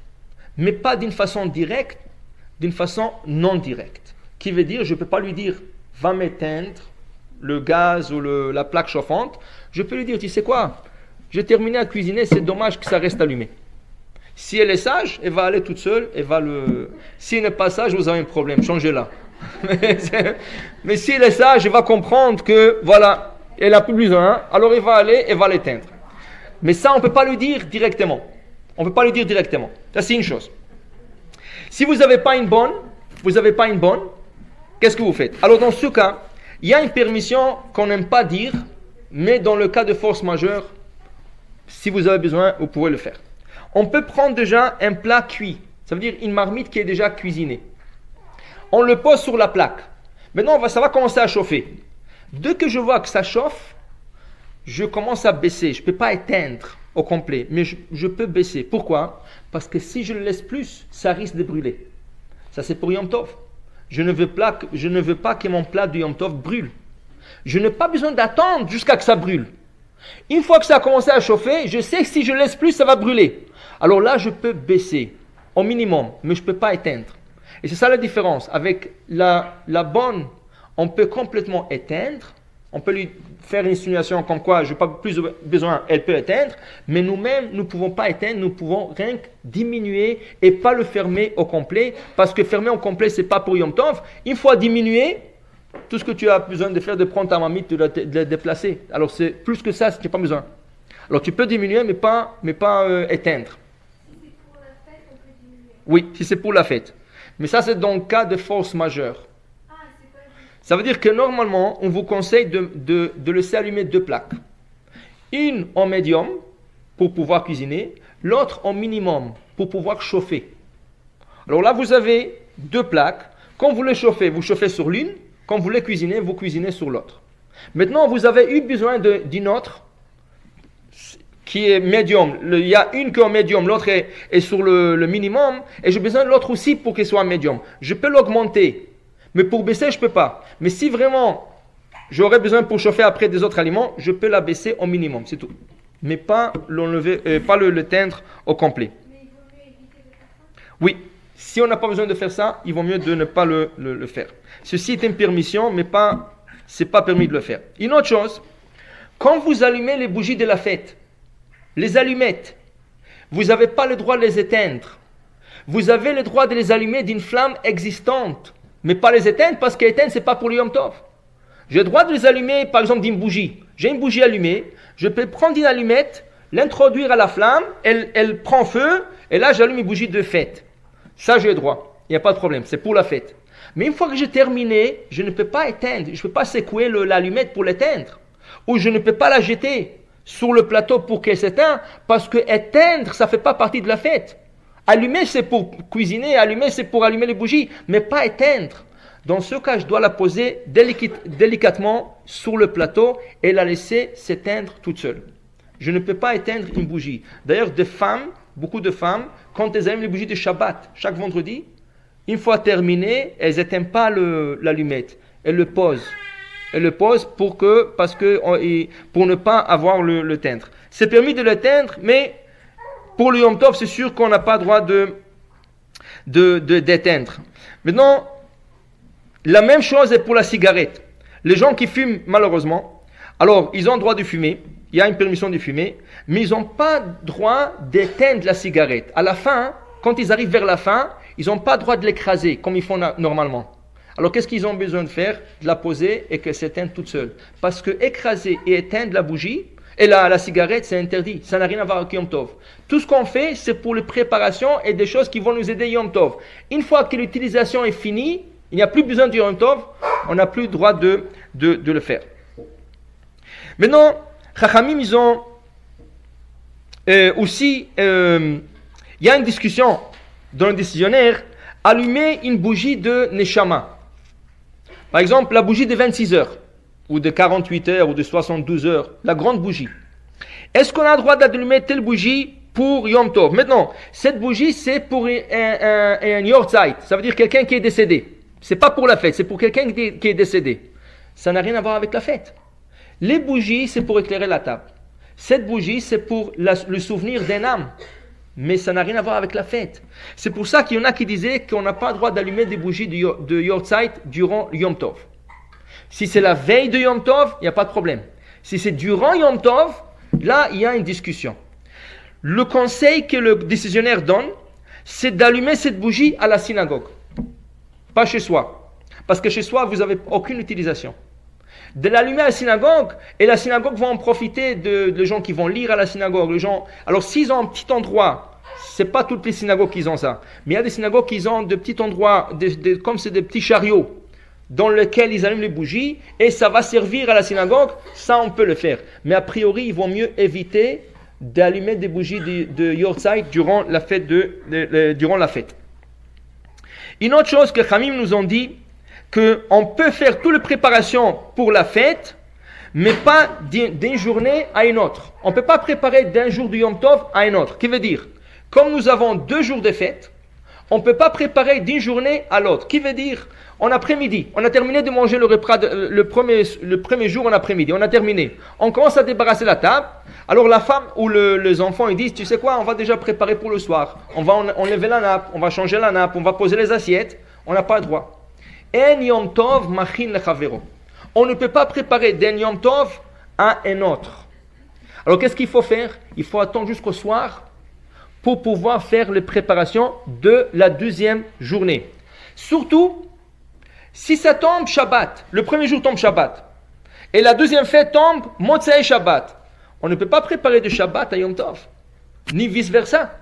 S1: Mais pas d'une façon directe, d'une façon non directe. Qui veut dire, je ne peux pas lui dire, va m'éteindre le gaz ou la plaque chauffante. Je peux lui dire, tu sais quoi, j'ai terminé à cuisiner, c'est dommage que ça reste allumé. Si elle est sage, elle va aller toute seule, si elle n'est pas sage, vous avez un problème, changez-la. Mais si elle est sage, elle va comprendre que, voilà, elle n'a plus besoin, alors elle va aller, elle va l'éteindre. Mais ça, on ne peut pas lui dire directement. On ne peut pas lui dire directement. Ça, c'est une chose. Si vous n'avez pas une bonne, qu'est-ce que vous faites? Alors, dans ce cas, il y a une permission qu'on n'aime pas dire, mais dans le cas de force majeure, si vous avez besoin, vous pouvez le faire. On peut prendre déjà un plat cuit. Ça veut dire une marmite qui est déjà cuisinée. On le pose sur la plaque. Maintenant, ça va commencer à chauffer. Dès que je vois que ça chauffe, je commence à baisser. Je ne peux pas éteindre au complet, mais je peux baisser. Pourquoi? Parce que si je le laisse plus, ça risque de brûler. Ça, c'est pour Yom Tov. Je ne veux pas que mon plat de Yom Tov brûle. Je n'ai pas besoin d'attendre jusqu'à que ça brûle. Une fois que ça a commencé à chauffer, je sais que si je laisse plus, ça va brûler. Alors là, je peux baisser au minimum, mais je ne peux pas éteindre. Et c'est ça la différence. Avec la bonne, on peut complètement éteindre. On peut lui faire une simulation comme quoi je n'ai pas plus besoin, elle peut éteindre. Mais nous-mêmes, nous ne pouvons pas éteindre, nous pouvons rien que diminuer et pas le fermer au complet. Parce que fermer au complet, ce n'est pas pour Yom Tov. Une fois diminué, tout ce que tu as besoin de faire, de prendre ta marmite, de la déplacer. Alors c'est plus que ça, tu n'as pas besoin. Alors tu peux diminuer, mais pas éteindre. Oui, si c'est pour la fête. Mais ça, c'est dans le cas de force majeure. Ça veut dire que normalement, on vous conseille de laisser allumer deux plaques. Une en médium, pour pouvoir cuisiner. L'autre en minimum, pour pouvoir chauffer. Alors là, vous avez deux plaques. Quand vous les chauffez, vous chauffez sur l'une. Quand vous les cuisinez, vous cuisinez sur l'autre. Maintenant, vous avez eu besoin d'une autre qui est médium. Il y a une qui est en médium, l'autre est sur le minimum, et j'ai besoin de l'autre aussi pour qu'elle soit médium. Je peux l'augmenter, mais pour baisser, je ne peux pas. Mais si vraiment j'aurais besoin pour chauffer après des autres aliments, je peux la baisser au minimum, c'est tout. Mais pas l'enlever, pas le teindre au complet.
S2: Mais il vaut mieux éviter de faire ça?
S1: Oui, si on n'a pas besoin de faire ça, il vaut mieux de ne pas le faire. Ceci est une permission, mais ce n'est pas permis de le faire. Une autre chose, quand vous allumez les bougies de la fête, les allumettes, vous n'avez pas le droit de les éteindre. Vous avez le droit de les allumer d'une flamme existante, mais pas les éteindre parce qu'éteindre, ce n'est pas pour le Yom Tov. J'ai le droit de les allumer, par exemple, d'une bougie. J'ai une bougie allumée, je peux prendre une allumette, l'introduire à la flamme, elle prend feu, et là j'allume une bougie de fête. Ça j'ai le droit, il n'y a pas de problème, c'est pour la fête. Mais une fois que j'ai terminé, je ne peux pas éteindre, je ne peux pas secouer l'allumette pour l'éteindre. Ou je ne peux pas la jeter sur le plateau pour qu'elle s'éteigne, parce que éteindre, ça ne fait pas partie de la fête. Allumer, c'est pour cuisiner, allumer, c'est pour allumer les bougies, mais pas éteindre. Dans ce cas, je dois la poser délicatement sur le plateau et la laisser s'éteindre toute seule. Je ne peux pas éteindre une bougie. D'ailleurs, beaucoup de femmes, quand elles allument les bougies de Shabbat, chaque vendredi, une fois terminées, elles n'éteignent pas l'allumette. Elles le posent. Elles le posent pour ne pas avoir le teindre. C'est permis de l'éteindre, mais pour le Yom Tov, c'est sûr qu'on n'a pas le droit d'éteindre. Maintenant, la même chose est pour la cigarette. Les gens qui fument, malheureusement, alors ils ont le droit de fumer, il y a une permission de fumer, mais ils n'ont pas le droit d'éteindre la cigarette. À la fin, quand ils arrivent vers la fin, ils n'ont pas le droit de l'écraser comme ils font normalement. Alors qu'est-ce qu'ils ont besoin de faire? De la poser et qu'elle s'éteigne toute seule. Parce que écraser et éteindre la bougie, et la cigarette, c'est interdit. Ça n'a rien à voir avec Yom Tov. Tout ce qu'on fait, c'est pour les préparations et des choses qui vont nous aider Yom Tov. Une fois que l'utilisation est finie, il n'y a plus besoin du Yom Tov, on n'a plus le droit de le faire. Maintenant, Chachamim, ils ont aussi, il y a une discussion dans le décisionnaire, allumer une bougie de Neshama. Par exemple, la bougie de 26 heures, ou de 48 heures, ou de 72 heures, la grande bougie. Est-ce qu'on a le droit d'allumer telle bougie pour Yom Tov? Maintenant, cette bougie, c'est pour un Yortzeit, ça veut dire quelqu'un qui est décédé. C'est pas pour la fête, c'est pour quelqu'un qui est décédé. Ça n'a rien à voir avec la fête. Les bougies, c'est pour éclairer la table. Cette bougie, c'est pour le souvenir d'un âme. Mais ça n'a rien à voir avec la fête. C'est pour ça qu'il y en a qui disaient qu'on n'a pas le droit d'allumer des bougies de Yortzeit durant Yom Tov. Si c'est la veille de Yom Tov, il n'y a pas de problème. Si c'est durant Yom Tov, là, il y a une discussion. Le conseil que le décisionnaire donne, c'est d'allumer cette bougie à la synagogue. Pas chez soi. Parce que chez soi, vous n'avez aucune utilisation. De l'allumer à la synagogue, et la synagogue va en profiter de gens qui vont lire à la synagogue. Alors s'ils ont un petit endroit, c'est pas toutes les synagogues qui ont ça, mais il y a des synagogues qui ont de petits endroits, comme c'est des petits chariots, dans lesquels ils allument les bougies, et ça va servir à la synagogue, ça on peut le faire. Mais a priori, il vaut mieux éviter d'allumer des bougies de Yortzeit durant la fête. Durant la fête. Une autre chose que Khamim nous ont dit, qu'on peut faire toutes les préparations pour la fête, mais pas d'une journée à une autre. On ne peut pas préparer d'un jour du Yom Tov à un autre. Qui veut dire, comme nous avons 2 jours de fête, on ne peut pas préparer d'une journée à l'autre. Qui veut dire, en après-midi, on a terminé de manger le repas le premier jour en après-midi, on a terminé. On commence à débarrasser la table. Alors la femme ou les enfants, ils disent, tu sais quoi, on va déjà préparer pour le soir. On va enlever la nappe, on va changer la nappe, on va poser les assiettes. On n'a pas le droit. En Yom Tov machin lechavero. On ne peut pas préparer d'un Yom Tov à un autre. Alors qu'est-ce qu'il faut faire? Il faut attendre jusqu'au soir pour pouvoir faire les préparations de la 2e journée. Surtout, si ça tombe Shabbat, le premier jour tombe Shabbat, et la 2e fête tombe Motzei Shabbat, on ne peut pas préparer de Shabbat à Yom Tov, ni vice-versa.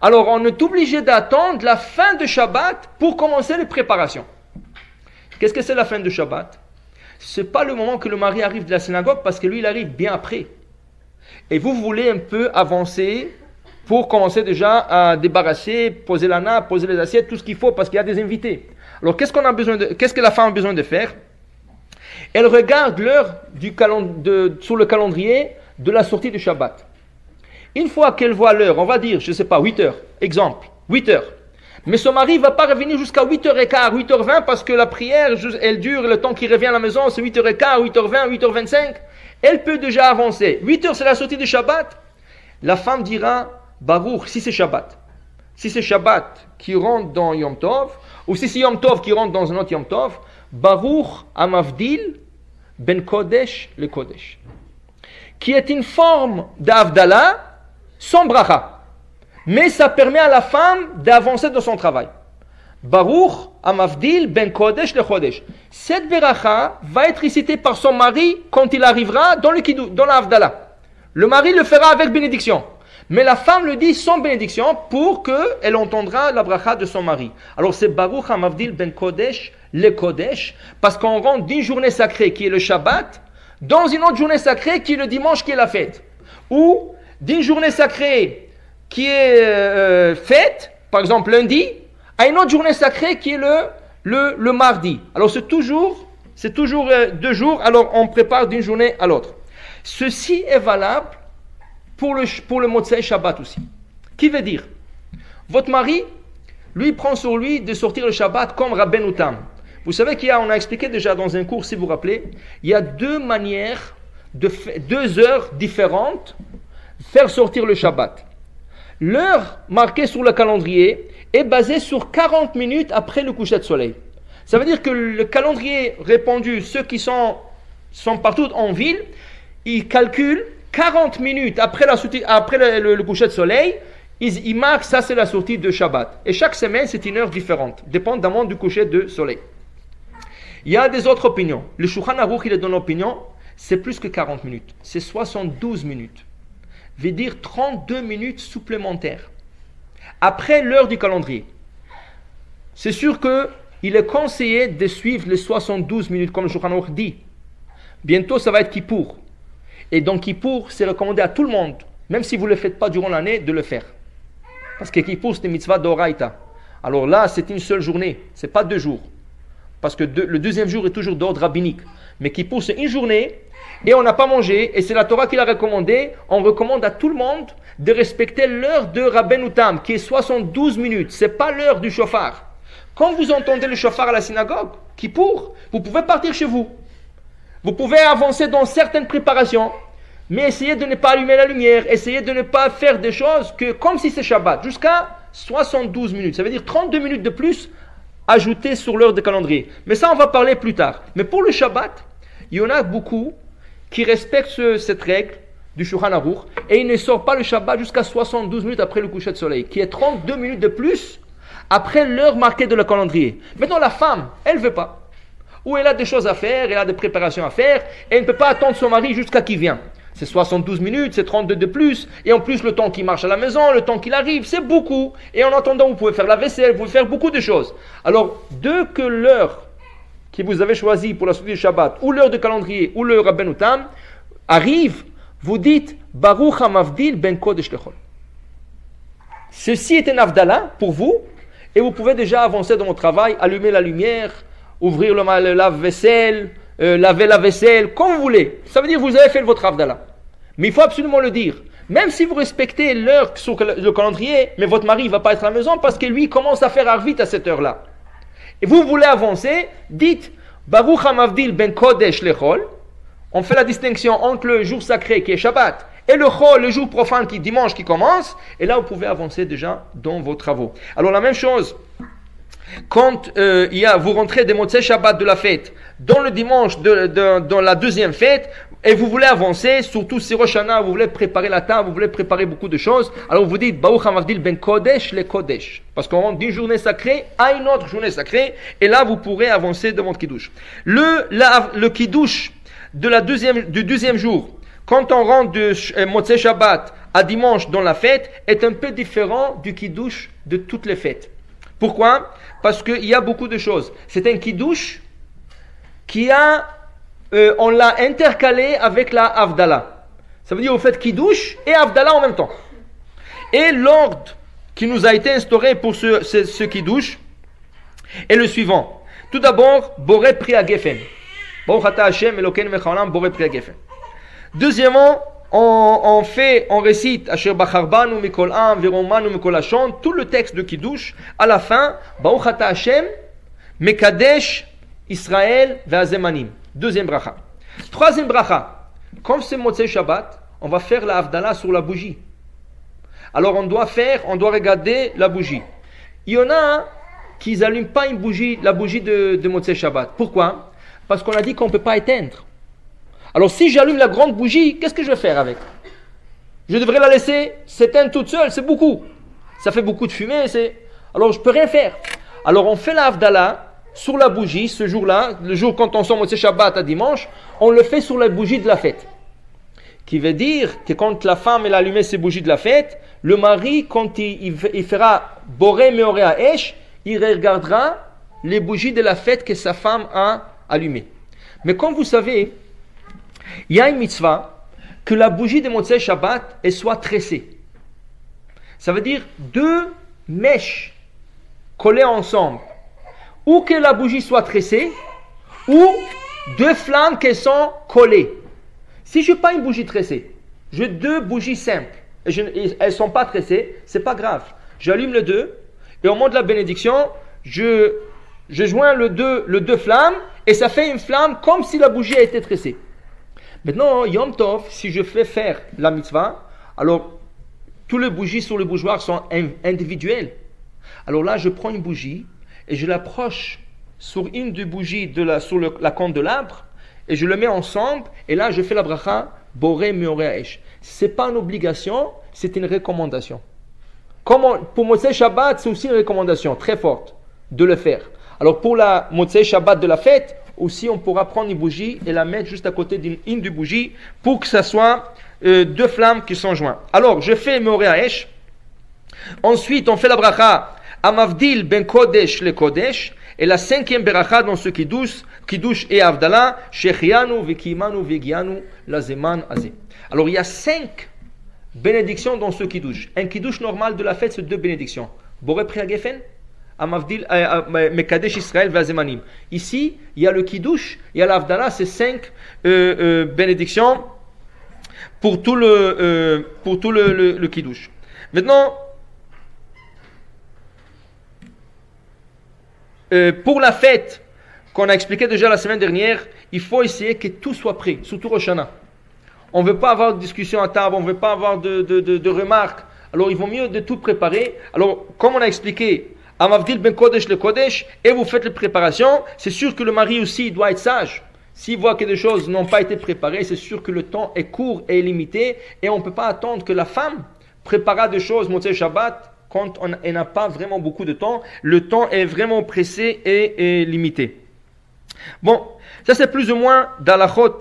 S1: Alors on est obligé d'attendre la fin de Shabbat pour commencer les préparations. Qu'est-ce que c'est la fin de Shabbat? Ce n'est pas le moment que le mari arrive de la synagogue, parce que lui, il arrive bien après. Et vous voulez un peu avancer pour commencer déjà à débarrasser, poser la nappe, poser les assiettes, tout ce qu'il faut, parce qu'il y a des invités. Alors qu'est-ce que la femme a besoin de faire? Elle regarde l'heure sur le calendrier de la sortie du Shabbat. Une fois qu'elle voit l'heure, on va dire, je ne sais pas, 8 heures, exemple, 8 heures. Mais son mari ne va pas revenir jusqu'à 8h15, 8h20, parce que la prière, elle dure, le temps qu'il revient à la maison, c'est 8h15, 8h20, 8h25. Elle peut déjà avancer. 8h, c'est la sortie du Shabbat. La femme dira, Baruch, si c'est Shabbat. Si c'est Shabbat qui rentre dans Yom Tov, ou si c'est Yom Tov qui rentre dans un autre Yom Tov, Baruch Amavdil Ben Kodesh le Kodesh. Qui est une forme d'Avdallah sans bracha. Mais ça permet à la femme d'avancer dans son travail. Baruch Amavdil Ben Kodesh le Kodesh. Cette bracha va être récitée par son mari quand il arrivera dans l'Avdallah. Le mari le fera avec bénédiction. Mais la femme le dit sans bénédiction pour qu'elle entendra la bracha de son mari. Alors c'est Baruch HaMavdil ben Kodesh le Kodesh, parce qu'on rentre d'une journée sacrée qui est le Shabbat, dans une autre journée sacrée qui est le dimanche qui est la fête. Ou d'une journée sacrée qui est fête, par exemple lundi, à une autre journée sacrée qui est le mardi. Alors c'est toujours 2 jours, alors on prépare d'une journée à l'autre. Ceci est valable pour le Motzei Shabbat aussi. Qui veut dire, votre mari, lui prend sur lui de sortir le Shabbat comme Rabbeinu Tam. Vous savez on a expliqué déjà dans un cours, si vous vous rappelez, il y a 2 manières, 2 heures différentes de faire sortir le Shabbat. L'heure marquée sur le calendrier est basée sur 40 minutes après le coucher de soleil. Ça veut dire que le calendrier répandu, ceux qui sont partout en ville, ils calculent 40 minutes après le coucher de soleil, ils marquent, ça c'est la sortie de Shabbat. Et chaque semaine, c'est une heure différente, dépendamment du coucher de soleil. Il y a des autres opinions. Le Shulchan Aruch, il est dans l'opinion, c'est plus que 40 minutes. C'est 72 minutes. Veut dire 32 minutes supplémentaires. Après l'heure du calendrier. C'est sûr qu'il est conseillé de suivre les 72 minutes, comme le Shulchan Aruch dit. Bientôt, ça va être Kippour. Et donc Kippour, c'est recommandé à tout le monde, même si vous ne le faites pas durant l'année, de le faire. Parce que Kippour, c'est une mitzvah d'Oraïta. Alors là, c'est une seule journée, ce n'est pas 2 jours. Parce que le deuxième jour est toujours d'ordre rabbinique. Mais Kippour, c'est une journée, et on n'a pas mangé, et c'est la Torah qui l'a recommandé. On recommande à tout le monde de respecter l'heure de Rabbeinu Tam, qui est 72 minutes. Ce n'est pas l'heure du shofar. Quand vous entendez le shofar à la synagogue, Kippour, vous pouvez partir chez vous. Vous pouvez avancer dans certaines préparations, mais essayez de ne pas allumer la lumière, essayez de ne pas faire des choses comme si c'est Shabbat, jusqu'à 72 minutes. Ça veut dire 32 minutes de plus ajoutées sur l'heure de calendrier. Mais ça, on va parler plus tard. Mais pour le Shabbat, il y en a beaucoup qui respectent cette règle du Shulchan Aruch et ils ne sortent pas le Shabbat jusqu'à 72 minutes après le coucher de soleil, qui est 32 minutes de plus après l'heure marquée de le calendrier. Maintenant, la femme, elle ne veut pas. Ou elle a des choses à faire, elle a des préparations à faire, et elle ne peut pas attendre son mari jusqu'à qu'il vienne. C'est 72 minutes, c'est 32 de plus, et en plus le temps qu'il marche à la maison, le temps qu'il arrive, c'est beaucoup. Et en attendant, vous pouvez faire la vaisselle, vous pouvez faire beaucoup de choses. Alors, dès que l'heure que vous avez choisie pour la sortie du Shabbat, ou l'heure de calendrier, ou l'heure Rabbeinu Tam, arrive, vous dites « Baruch HaMavdil ben Kodesh lechol ». Ceci est un avdala pour vous, et vous pouvez déjà avancer dans votre travail, allumer la lumière, ouvrir le lave-vaisselle, laver la vaisselle, comme vous voulez. Ça veut dire que vous avez fait votre avdala. Mais il faut absolument le dire. Même si vous respectez l'heure sur le calendrier, mais votre mari ne va pas être à la maison parce que lui commence à faire arvit à cette heure-là. Et vous voulez avancer, dites Baruch HaMavdil ben Kodesh lechol. On fait la distinction entre le jour sacré qui est Shabbat et le chol, le jour profane qui dimanche qui commence. Et là, vous pouvez avancer déjà dans vos travaux. Alors la même chose. Quand vous rentrez des Motzei Shabbat de la fête, dans le dimanche dans la deuxième fête, et vous voulez avancer, surtout si Rosh Hashanah, vous voulez préparer la table, vous voulez préparer beaucoup de choses, alors vous dites Baruch HaMavdil ben Kodesh le Kodesh. Parce qu'on rentre d'une journée sacrée à une autre journée sacrée, et là vous pourrez avancer devant le Kiddush. Le Kiddush du deuxième jour, quand on rentre de Motzei Shabbat à dimanche dans la fête, est un peu différent du Kiddush de toutes les fêtes. Pourquoi? Parce qu'il y a beaucoup de choses. C'est un kiddush on l'a intercalé avec la Havdalah. Ça veut dire vous faites kiddush et Havdalah en même temps. Et l'ordre qui nous a été instauré pour ce kiddush est le suivant. Tout d'abord, Boré Pri Hagefen. Baruch Ata Hashem Elokeinu Melech Haolam Boré Pri Hagefen. Deuxièmement, on récite Asher Bacharbanu Mikol Am Veromanu Mikol Hashon, tout le texte de Kiddush. À la fin, Baruch Ata Hashem Mekadesh Israël Ve'azemanim. Deuxième bracha. Troisième bracha. Comme c'est Motzei Shabbat, on va faire la Havdalah sur la bougie. Alors on doit regarder la bougie. Il y en a qui n'allument pas la bougie de Motzei Shabbat. Pourquoi? Parce qu'on a dit qu'on ne peut pas éteindre. Alors si j'allume la grande bougie, qu'est-ce que je vais faire avec? Je devrais la laisser s'éteindre toute seule, c'est beaucoup. Ça fait beaucoup de fumée, alors je ne peux rien faire. Alors on fait la Havdalah sur la bougie, ce jour-là, le jour quand on sort Motzei Shabbat à dimanche, on le fait sur la bougie de la fête. Qui veut dire que quand la femme elle a allumé ses bougies de la fête, le mari, quand il fera Boré Meorea Esh, il regardera les bougies de la fête que sa femme a allumées. Mais comme vous savez, il y a une mitzvah que la bougie de Motzei Shabbat elle soit tressée. Ça veut dire 2 mèches collées ensemble. Ou que la bougie soit tressée, ou 2 flammes qui sont collées. Si je n'ai pas une bougie tressée, j'ai 2 bougies simples, et elles ne sont pas tressées, ce n'est pas grave. J'allume le 2, et au moment de la bénédiction, je joins le 2 flammes, et ça fait une flamme comme si la bougie a été tressée. Maintenant, Yom Tov, si je fais faire la mitzvah, alors tous les bougies sur le bougeoir sont individuelles. Alors là, je prends une bougie, et je l'approche sur une des bougies sur la candelabre, et je le mets ensemble, et là je fais la bracha Boré Meorea Esh. Ce n'est pas une obligation, c'est une recommandation. Pour Motzei Shabbat, c'est aussi une recommandation très forte de le faire. Alors pour la Motzei Shabbat de la fête, aussi on pourra prendre une bougie et la mettre juste à côté d'une des bougies pour que ça soit 2 flammes qui sont jointes. Alors je fais Meorea Esh. Ensuite on fait la bracha Amavdil ben Kodesh le Kodesh. Et la 5e beracha dans ce Kiddush et Avdala, Shechianu, Vekimanu, Vegianu, Lazeman, Azé. Alors il y a 5 bénédictions dans ce Kiddush. Un Kiddush normal de la fête, c'est 2 bénédictions. Boré Priagefen, Amavdil, Mekadesh Israël, Vazemanim. Ici, il y a le Kiddush, il y a l'Avdala, c'est 5 bénédictions pour tout le Kiddush. Maintenant, pour la fête qu'on a expliqué déjà la semaine dernière, il faut essayer que tout soit prêt, surtout Rosh Hashanah. On ne veut pas avoir de discussion à table, on ne veut pas avoir de remarques. Alors il vaut mieux de tout préparer. Alors comme on a expliqué, Amavdil ben Kodesh le Kodesh, et vous faites les préparations, c'est sûr que le mari aussi doit être sage. S'il voit que des choses n'ont pas été préparées, c'est sûr que le temps est court et limité, et on ne peut pas attendre que la femme prépare des choses, Motzei Shabbat, quand on n'a pas vraiment beaucoup de temps. Le temps est vraiment pressé et limité. Bon, ça c'est plus ou moins d'halachot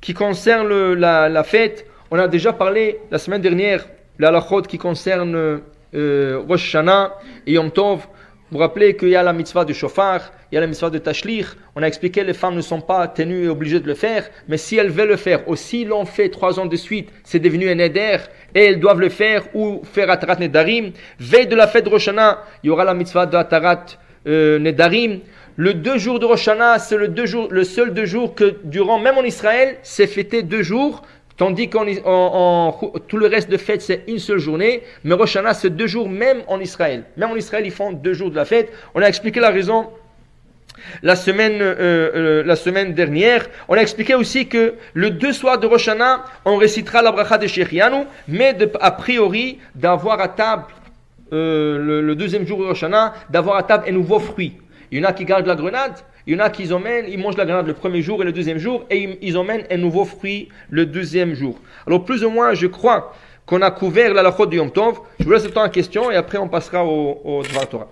S1: qui concerne la fête. On a déjà parlé la semaine dernière l'halachot qui concerne Rosh Hashanah et Yom Tov. Vous vous rappelez qu'il y a la mitzvah de shofar, il y a la mitzvah de tashlich. On a expliqué que les femmes ne sont pas tenues et obligées de le faire, mais si elles veulent le faire, ou si l'on fait 3 ans de suite, c'est devenu un neder, et elles doivent le faire, ou faire atarat nedarim. Veille de la fête de Rosh Hashanah, il y aura la mitzvah de atarat nedarim. Le 2 jours de Rosh Hashanah, c'est le seul 2 jours que durant, même en Israël, c'est fêté 2 jours. Tandis qu'en tout le reste de fête, c'est une seule journée. Mais Rosh Hashanah, c'est 2 jours même en Israël. Même en Israël, ils font 2 jours de la fête. On a expliqué la raison la semaine dernière. On a expliqué aussi que le 2 soirs de Rosh Hashanah, on récitera la bracha de Shechianu, mais a priori, d'avoir à table, le 2e jour de Rosh Hashanah, d'avoir à table un nouveau fruit. Il y en a qui gardent la grenade. Il y en a qui ils mangent la grenade le 1er jour et le 2e jour, et ils emmènent un nouveau fruit le 2e jour. Alors plus ou moins, je crois qu'on a couvert la halachot du Yom Tov. Je vous laisse le temps en question et après on passera au Dvar Torah.